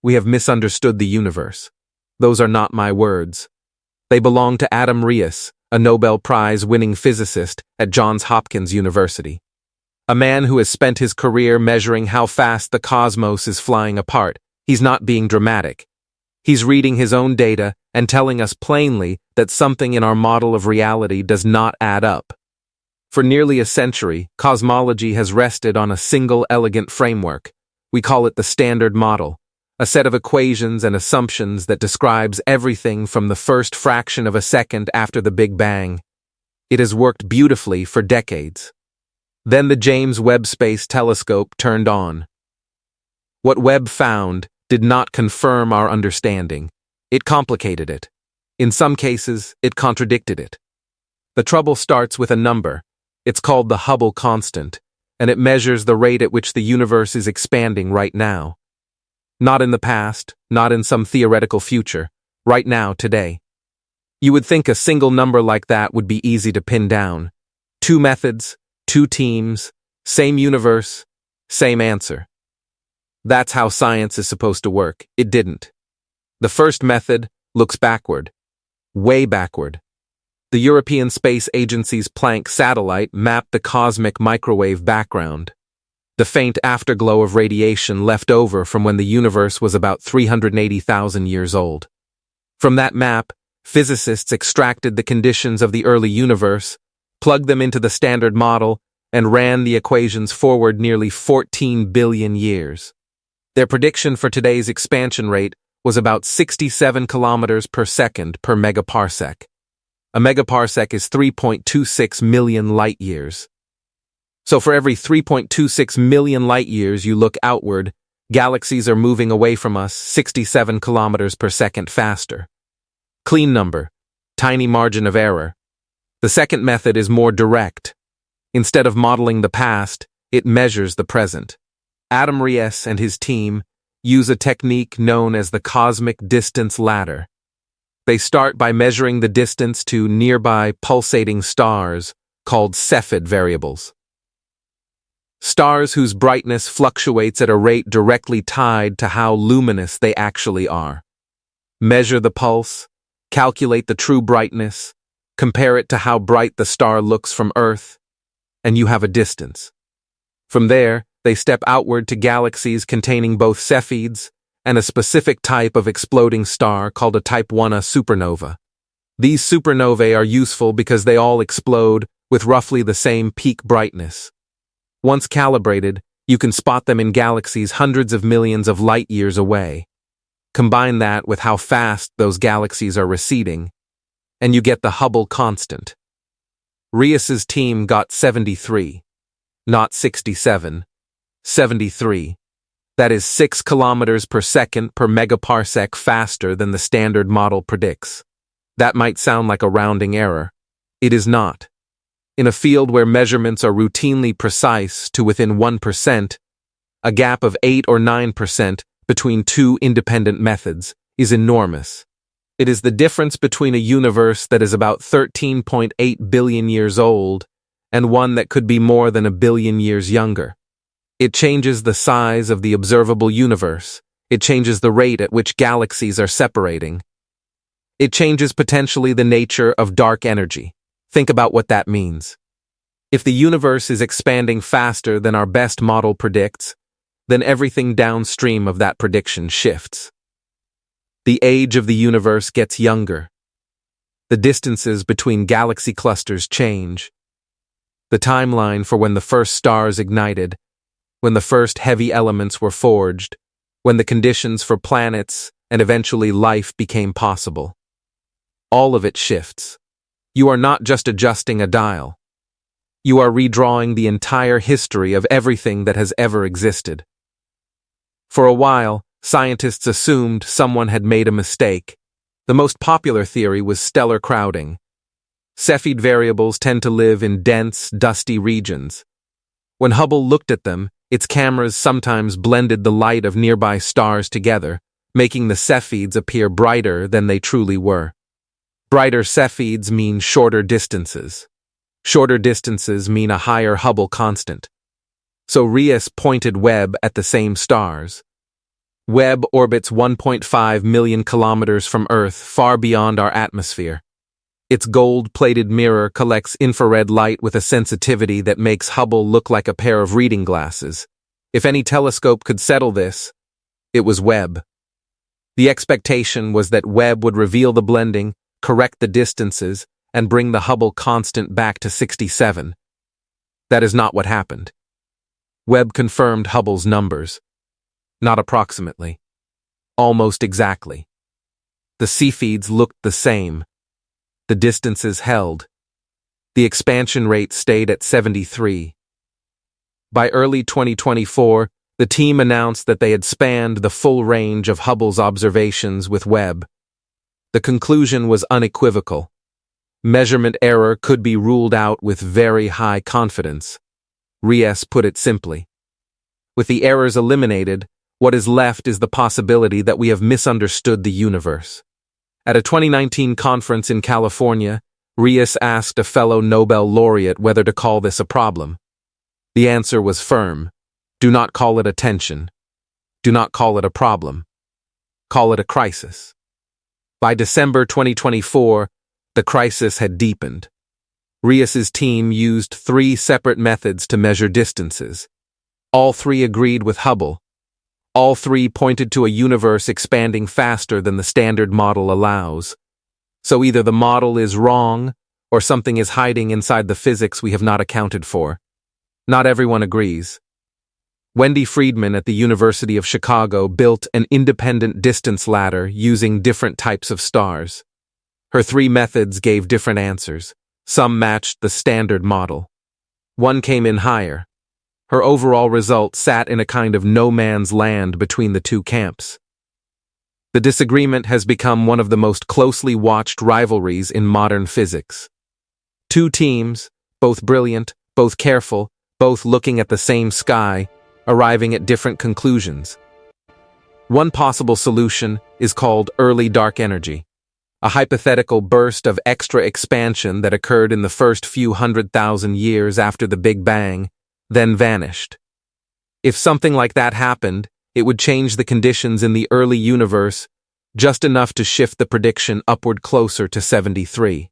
we have misunderstood the universe. Those are not my words. They belong to Adam Riess, a Nobel Prize winning physicist at Johns Hopkins University. A man who has spent his career measuring how fast the cosmos is flying apart. He's not being dramatic. He's reading his own data and telling us plainly that something in our model of reality does not add up. For nearly a century, cosmology has rested on a single elegant framework. We call it the Standard Model, a set of equations and assumptions that describes everything from the first fraction of a second after the Big Bang. It has worked beautifully for decades. Then the James Webb Space Telescope turned on. What Webb found did not confirm our understanding. It complicated it. In some cases, it contradicted it. The trouble starts with a number. It's called the Hubble constant, and it measures the rate at which the universe is expanding right now. Not in the past, not in some theoretical future, right now, today. You would think a single number like that would be easy to pin down. 2 methods, 2 teams, same universe, same answer. That's how science is supposed to work. It didn't. The first method looks backward, way backward. The European Space Agency's Planck satellite mapped the cosmic microwave background, the faint afterglow of radiation left over from when the universe was about 380,000 years old. From that map, physicists extracted the conditions of the early universe, plugged them into the Standard Model, and ran the equations forward nearly 14 billion years. Their prediction for today's expansion rate was about 67 kilometers per second per megaparsec. A megaparsec is 3.26 million light-years. So for every 3.26 million light-years you look outward, galaxies are moving away from us 67 kilometers per second faster. Clean number, tiny margin of error. The second method is more direct. Instead of modeling the past, it measures the present. Adam Riess and his team use a technique known as the cosmic distance ladder. They start by measuring the distance to nearby pulsating stars called Cepheid variables. Stars whose brightness fluctuates at a rate directly tied to how luminous they actually are. Measure the pulse, calculate the true brightness, compare it to how bright the star looks from Earth, and you have a distance. From there, they step outward to galaxies containing both Cepheids and a specific type of exploding star called a Type 1a supernova. These supernovae are useful because they all explode with roughly the same peak brightness. Once calibrated, you can spot them in galaxies hundreds of millions of light-years away. Combine that with how fast those galaxies are receding, and you get the Hubble constant. Riess's team got 73, not 67, 73. That is 6 kilometers per second per megaparsec faster than the Standard Model predicts. That might sound like a rounding error. It is not. In a field where measurements are routinely precise to within 1%, a gap of 8 or 9% between 2 independent methods is enormous. It is the difference between a universe that is about 13.8 billion years old and one that could be more than 1 billion years younger. It changes the size of the observable universe. It changes the rate at which galaxies are separating. It changes potentially the nature of dark energy. Think about what that means. If the universe is expanding faster than our best model predicts, then everything downstream of that prediction shifts. The age of the universe gets younger. The distances between galaxy clusters change. The timeline for when the first stars ignited, when the first heavy elements were forged, when the conditions for planets and eventually life became possible. All of it shifts. You are not just adjusting a dial. You are redrawing the entire history of everything that has ever existed. For a while, scientists assumed someone had made a mistake. The most popular theory was stellar crowding. Cepheid variables tend to live in dense, dusty regions. When Hubble looked at them, its cameras sometimes blended the light of nearby stars together, making the Cepheids appear brighter than they truly were. Brighter Cepheids mean shorter distances. Shorter distances mean a higher Hubble constant. So Riess pointed Webb at the same stars. Webb orbits 1.5 million kilometers from Earth, far beyond our atmosphere. Its gold-plated mirror collects infrared light with a sensitivity that makes Hubble look like a pair of reading glasses. If any telescope could settle this, it was Webb. The expectation was that Webb would reveal the blending, correct the distances, and bring the Hubble constant back to 67. That is not what happened. Webb confirmed Hubble's numbers. Not approximately. Almost exactly. The C-feeds looked the same. The distances held. The expansion rate stayed at 73. By early 2024, the team announced that they had spanned the full range of Hubble's observations with Webb. The conclusion was unequivocal. Measurement error could be ruled out with very high confidence. Riess put it simply. With the errors eliminated, what is left is the possibility that we have misunderstood the universe. At a 2019 conference in California, Riess asked a fellow Nobel laureate whether to call this a problem. The answer was firm. Do not call it a tension. Do not call it a problem. Call it a crisis. By December 2024, the crisis had deepened. Riess's team used 3 separate methods to measure distances. All 3 agreed with Hubble. All 3 pointed to a universe expanding faster than the standard model allows. So either the model is wrong, or something is hiding inside the physics we have not accounted for. Not everyone agrees. Wendy Friedman at the University of Chicago built an independent distance ladder using different types of stars. Her 3 methods gave different answers. Some matched the standard model. One came in higher. Her overall result sat in a kind of no man's land between the 2 camps. The disagreement has become one of the most closely watched rivalries in modern physics. 2 teams, both brilliant, both careful, both looking at the same sky, arriving at different conclusions. One possible solution is called early dark energy, a hypothetical burst of extra expansion that occurred in the first few 100,000 years after the Big Bang, then vanished. If something like that happened, it would change the conditions in the early universe just enough to shift the prediction upward closer to 73.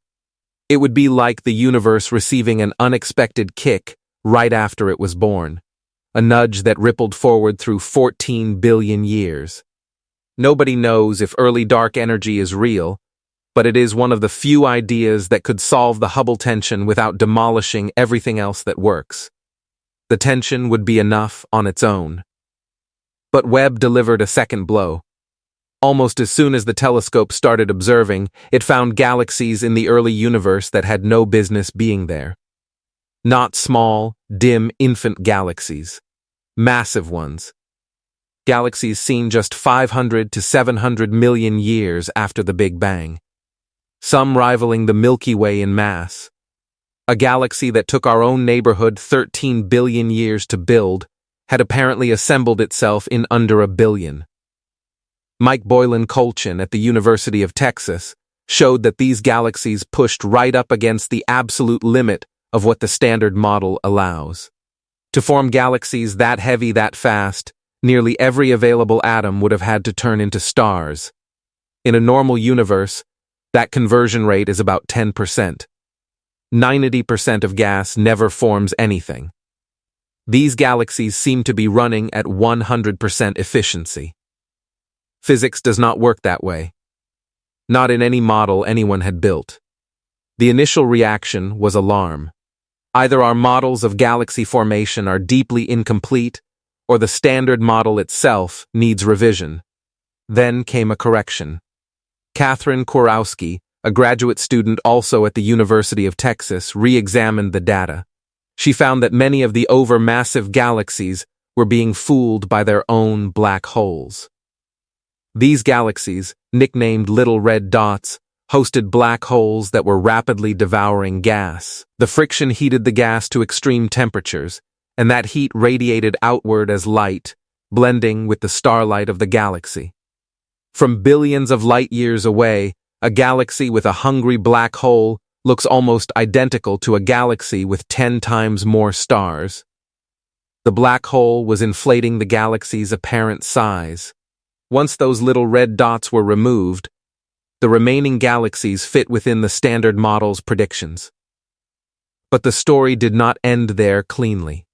It would be like the universe receiving an unexpected kick right after it was born, a nudge that rippled forward through 14 billion years. Nobody knows if early dark energy is real, but it is one of the few ideas that could solve the Hubble tension without demolishing everything else that works. The tension would be enough on its own. But Webb delivered a second blow. Almost as soon as the telescope started observing, it found galaxies in the early universe that had no business being there. Not small, dim infant galaxies. Massive ones. Galaxies seen just 500 to 700 million years after the Big Bang. Some rivaling the Milky Way in mass. A galaxy that took our own neighborhood 13 billion years to build had apparently assembled itself in under a billion. Mike Boylan-Colchin at the University of Texas showed that these galaxies pushed right up against the absolute limit of what the standard model allows. To form galaxies that heavy that fast, nearly every available atom would have had to turn into stars. In a normal universe, that conversion rate is about 10%. 90% of gas never forms anything. These galaxies seem to be running at 100% efficiency. Physics does not work that way. Not in any model anyone had built. The initial reaction was alarm. Either our models of galaxy formation are deeply incomplete, or the standard model itself needs revision. Then came a correction. Catherine Kurowski, a graduate student also at the University of Texas, re-examined the data. She found that many of the overmassive galaxies were being fooled by their own black holes. These galaxies, nicknamed little red dots, hosted black holes that were rapidly devouring gas. The friction heated the gas to extreme temperatures, and that heat radiated outward as light, blending with the starlight of the galaxy. From billions of light years away, a galaxy with a hungry black hole looks almost identical to a galaxy with 10 times more stars. The black hole was inflating the galaxy's apparent size. Once those little red dots were removed, the remaining galaxies fit within the Standard Model's predictions. But the story did not end there cleanly.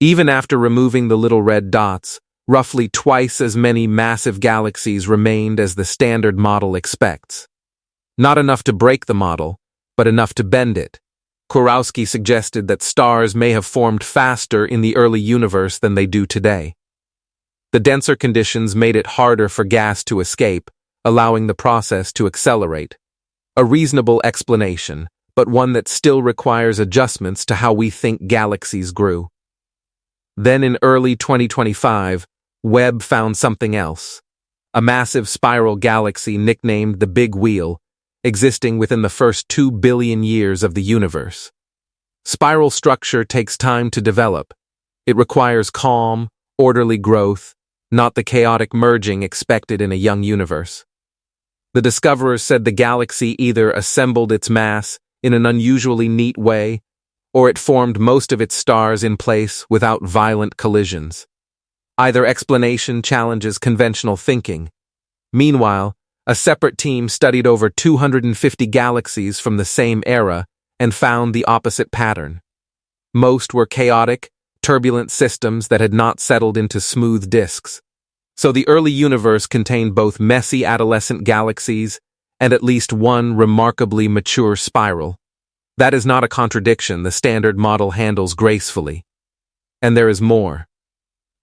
Even after removing the little red dots, roughly twice as many massive galaxies remained as the Standard Model expects. Not enough to break the model, but enough to bend it. Kurowski suggested that stars may have formed faster in the early universe than they do today. The denser conditions made it harder for gas to escape, allowing the process to accelerate. A reasonable explanation, but one that still requires adjustments to how we think galaxies grew. Then in early 2025, Webb found something else. A massive spiral galaxy nicknamed the Big Wheel, existing within the first 2 billion years of the universe. Spiral structure takes time to develop. It requires calm, orderly growth, not the chaotic merging expected in a young universe. The discoverers said the galaxy either assembled its mass in an unusually neat way, or it formed most of its stars in place without violent collisions. Either explanation challenges conventional thinking. Meanwhile, a separate team studied over 250 galaxies from the same era and found the opposite pattern. Most were chaotic, turbulent systems that had not settled into smooth disks. So the early universe contained both messy adolescent galaxies and at least one remarkably mature spiral. That is not a contradiction the Standard Model handles gracefully. And there is more.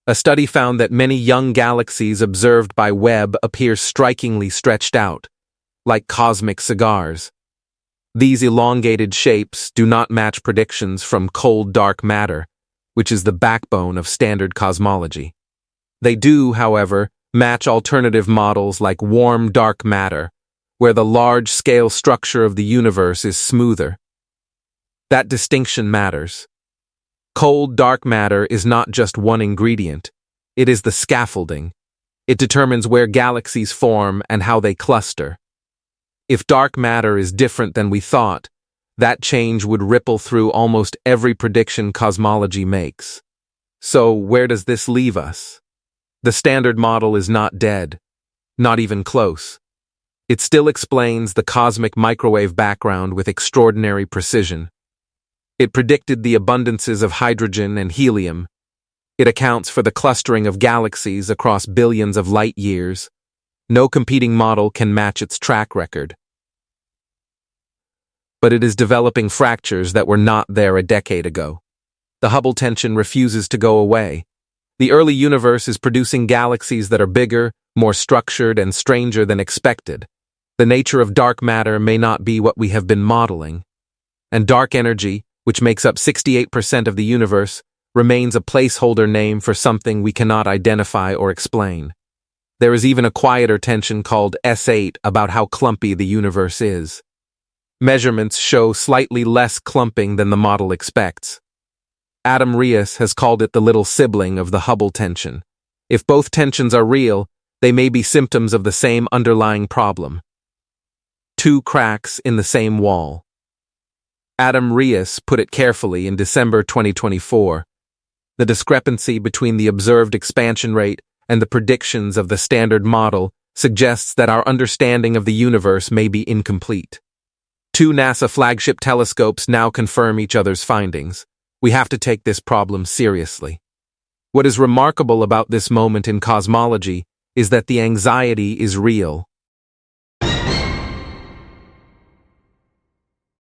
A study found that many young galaxies observed by Webb appear strikingly stretched out, like cosmic cigars. These elongated shapes do not match predictions from cold dark matter, which is the backbone of standard cosmology. They do, however, match alternative models like warm dark matter, where the large-scale structure of the universe is smoother. That distinction matters. Cold dark matter is not just one ingredient, it is the scaffolding. It determines where galaxies form and how they cluster. If dark matter is different than we thought, that change would ripple through almost every prediction cosmology makes. So where does this leave us? The Standard Model is not dead, not even close. It still explains the cosmic microwave background with extraordinary precision. It predicted the abundances of hydrogen and helium. It accounts for the clustering of galaxies across billions of light years. No competing model can match its track record. But it is developing fractures that were not there a decade ago. The Hubble tension refuses to go away. The early universe is producing galaxies that are bigger, more structured, and stranger than expected. The nature of dark matter may not be what we have been modeling. And dark energy, which makes up 68% of the universe, remains a placeholder name for something we cannot identify or explain. There is even a quieter tension called S8 about how clumpy the universe is. Measurements show slightly less clumping than the model expects. Adam Riess has called it the little sibling of the Hubble tension. If both tensions are real, they may be symptoms of the same underlying problem. Two cracks in the same wall. Adam Riess put it carefully in December 2024. The discrepancy between the observed expansion rate and the predictions of the Standard Model suggests that our understanding of the universe may be incomplete. Two NASA flagship telescopes now confirm each other's findings. We have to take this problem seriously. What is remarkable about this moment in cosmology is that the anxiety is real.